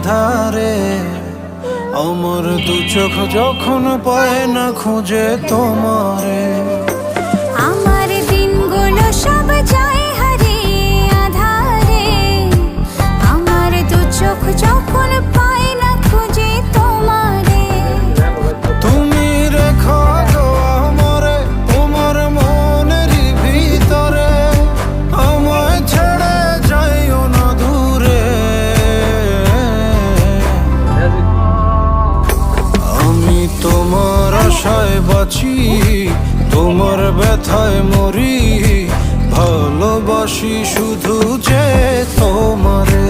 আধারে। আমার দু চোখ যখন পায় না খুঁজে তোমারে, আমার দিনগুলো সব যায় হারিয়ে আধারে। আমার দু চোখ যখন পায় না খুঁজে তোমারে। তুমি রেখো গো আমারে তোমার মনেরই ভিতরে, আমায় ছেড়ে যাইও না দূরে। আমি তোমার আশায় বাঁচি, তোমার ব্যথায় মরি, ভালোবাসি শুধু যে তোমারে।